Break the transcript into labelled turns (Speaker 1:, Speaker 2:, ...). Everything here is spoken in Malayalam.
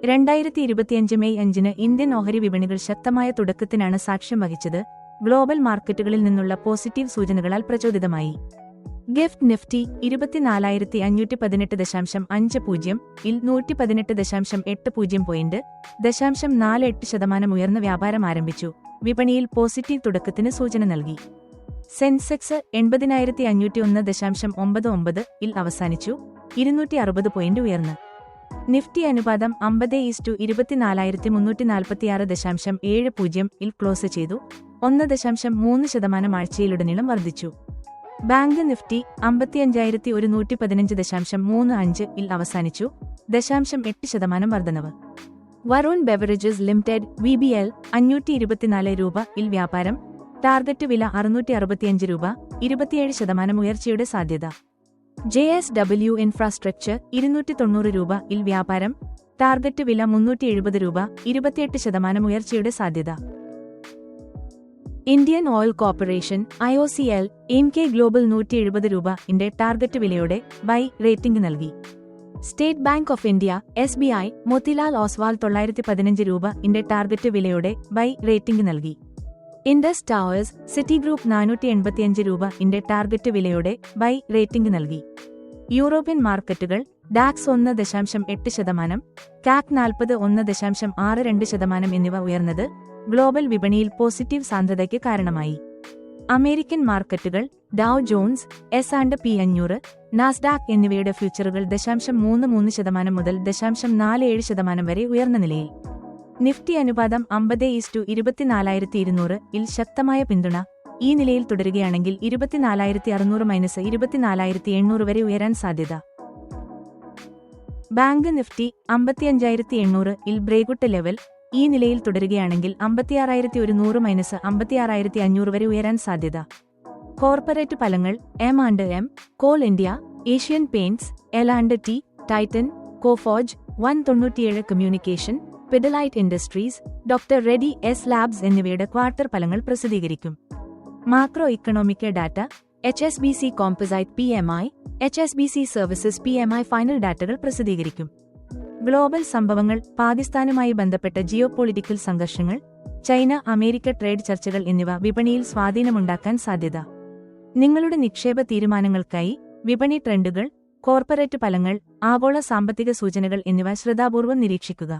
Speaker 1: 2025 മെയ് 5 ഇന്ത്യൻ ഓഹരി വിപണികൾ ശക്തമായ തുടക്കത്തിനാണ് സാക്ഷ്യം വഹിച്ചത്. ഗ്ലോബൽ മാർക്കറ്റുകളിൽ നിന്നുള്ള പോസിറ്റീവ് സൂചനകളാൽ പ്രചോദിതമായി. ഗിഫ്റ്റ് നിഫ്റ്റി 24,518.50 ഇൽ 118.80 പോയിന്റ് 0.48% ഉയർന്ന വ്യാപാരം ആരംഭിച്ചു. വിപണിയിൽ പോസിറ്റീവ് തുടക്കത്തിന് സൂചന നൽകി. സെൻസെക്സ് 80,501.99 ഇൽ അവസാനിച്ചു, 260 പോയിന്റ് ഉയർന്ന്. നിഫ്റ്റി അനുപാതം 50:24,346.70 ഇൽ ക്ലോസ് ചെയ്തു, 1.3% ആഴ്ചയിലുടനീളം വർദ്ധിച്ചു. ബാങ്ക് നിഫ്റ്റി 55,115.35 ഇൽ അവസാനിച്ചു, 0.8% വർധനവ്. വരുൺ ബെവറേജസ് ലിമിറ്റഡ് (VBL) 524 രൂപ ഇൽ വ്യാപാരം. ടാർഗറ്റ് വില 665 രൂപ, 27% ഉയർച്ചയുടെ സാധ്യത. JSW ഇൻഫ്രാസ്ട്രക്ചർ 290 രൂപ ഇൽ വ്യാപാരം. ടാർഗറ്റ് വില 370 രൂപ, 28% ഉയർച്ചയുടെ സാധ്യത. Indian oil corporation IOCL MK global 170 രൂപ ഇന്റെ ടാർഗറ്റ് വിലയോടെ ബൈ റേറ്റിംഗ് നൽകി. State bank of India SBI Motilal Oswald 915 രൂപ ഇന്റെ ടാർഗറ്റ് വിലയോടെ ബൈ റേറ്റിംഗ് നൽകി. ഇൻഡസ് ടവേഴ്സ് സിറ്റി ഗ്രൂപ്പ് 485 രൂപ ഇന്റെ ടാർഗറ്റ് വിലയോടെ ബൈ റേറ്റിംഗ് നൽകി. യൂറോപ്യൻ മാർക്കറ്റുകൾ ഡാക്സ് 1.8%, CAC 40 1.62% എന്നിവ ഉയർന്നത് ഗ്ലോബൽ വിപണിയിൽ പോസിറ്റീവ് സാന്ദ്രതയ്ക്ക് കാരണമായി. അമേരിക്കൻ മാർക്കറ്റുകൾ ഡൗ ജോൺസ്, S&P 500, നാസ്ഡാക്ക് എന്നിവയുടെ ഫ്യൂച്ചറുകൾ 0.33% മുതൽ 0.47% വരെ ഉയർന്ന നിലയിൽ. നിഫ്റ്റി അനുപാതം 50:24,200 ഇൽ ശക്തമായ പിന്തുണ. ഈ നിലയിൽ തുടരുകയാണെങ്കിൽ 24,600-24,800 വരെ ഉയരാൻ സാധ്യത. ബാങ്ക് നിഫ്റ്റി 55,800 ഇൽ ബ്രേക്ക്ഔട്ട് ലെവൽ. ഈ നിലയിൽ തുടരുകയാണെങ്കിൽ 56,100-56,500 വരെ ഉയരാൻ സാധ്യത. കോർപ്പറേറ്റ് ഫലങ്ങൾ M&M, Coal India, Asian Paints, L&T, Titan, Coforge, 197 communication, Pidilite industries, doctor Reddy labs എന്നിവയുടെ ക്വാർട്ടർ ഫലങ്ങൾ പ്രസിദ്ധീകരിക്കും. Macro economic data HSBC composite PMI, HSBC services PMI final ഡാറ്റകൾ പ്രസിദ്ധീകരിക്കും. ഗ്ലോബൽ സംഭവങ്ങൾ പാകിസ്ഥാനുമായി ബന്ധപ്പെട്ട ജിയോപൊളിറ്റിക്കൽ സംഘർഷങ്ങൾ, ചൈന അമേരിക്ക ട്രേഡ് ചർച്ചകൾ എന്നിവ വിപണിയിൽ സ്വാധീനമുണ്ടാക്കാൻ സാധ്യത. നിങ്ങളുടെ നിക്ഷേപ തീരുമാനങ്ങൾക്കായി വിപണി ട്രെൻഡുകൾ, കോർപ്പറേറ്റ് ഫലങ്ങൾ, ആഗോള സാമ്പത്തിക സൂചനകൾ എന്നിവ ശ്രദ്ധാപൂർവ്വം നിരീക്ഷിക്കുക.